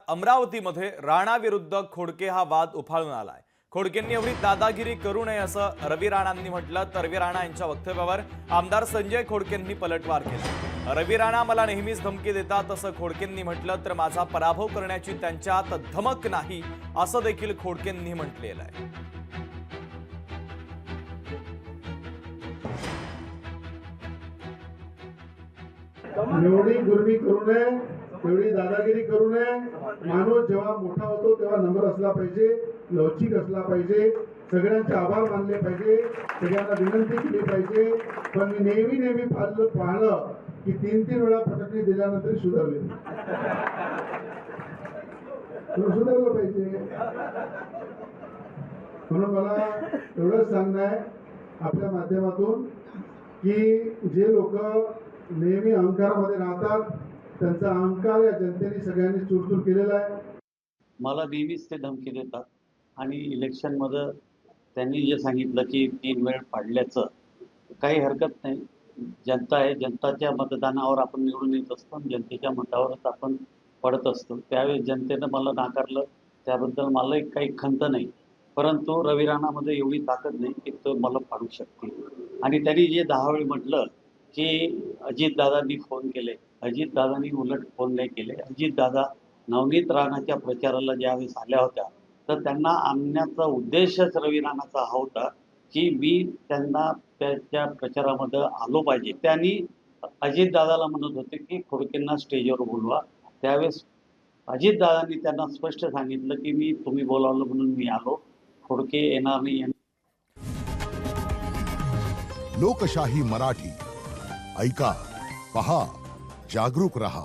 अमरावतीमध्ये राणा विरुद्ध खोडके हा वाद उफाळून आलाय। खोडकेंनी एवढी दादागिरी करू नये असं रवी राणांनी म्हटलं तर रवी राणा यांच्या वक्तव्यावर आमदार संजय खोडकेंनी पलटवार केला। रवी राणा मला नेहमीच धमकी देतात असं खोडकेंनी म्हटलं तर माझा पराभव करण्याची त्यांच्यात धमक नाही असं देखील खोडकेंनी म्हटलेलं आहे। एवढी गुरमी करू नये, एवढी दादागिरी करू नये। माणूस जेव्हा मोठा होतो तेव्हा नम्र असला पाहिजे, लवचिक असला पाहिजे, सगळ्यांचे आभार मानले पाहिजे, सगळ्यांना विनंती केली पाहिजे। पण मी नेहमी पाहिलं की 3-3 वेळा फटकणी दिल्यानंतर सुधारले, सुधारलं पाहिजे। म्हणून मला एवढंच सांगणं आहे आपल्या माध्यमातून की जे लोक नेहमी अहंकारामध्ये राहतात त्यांचा अहंकार या जनतेने सगळ्यांनी चूरचूर केलेला आहे। मला नेहमीच ते धमकी देतात आणि इलेक्शनमध्ये त्यांनी जे सांगितलं की 3 वेळ पाडल्याचं काही हरकत नाही। जनता आहे, जनताच्या मतदानावर आपण निवडून येत असतो, जनतेच्या मतावरच आपण पडत असतो। त्यावेळेस जनतेनं मला नाकारलं, त्याबद्दल मला काही खंत नाही। परंतु रवी राणामध्ये एवढी ताकद नाही की तो मला पाडू शकते। आणि त्यांनी जे 10 वेळ म्हटलं की अजितदादांनी फोन केले, अजितदादांनी उलट फोन नाही केले। अजितदादा नवनीत राणाच्या प्रचाराला ज्यावेळेस आल्या होत्या तर त्यांना आणण्याचा उद्देशच रवी राणाचा हा होता की मी त्यांना त्याच्या प्रचारामध्ये आलो पाहिजे। त्यांनी अजितदादाला म्हणत होते की खोडकेंना स्टेजवर बोलवा। त्यावेळेस अजितदादांनी त्यांना स्पष्ट सांगितलं की मी तुम्ही बोलावलं म्हणून मी आलो, खोडके येणार नाही। लोकशाही मराठी ऐका, पहा, जागरूक रहा।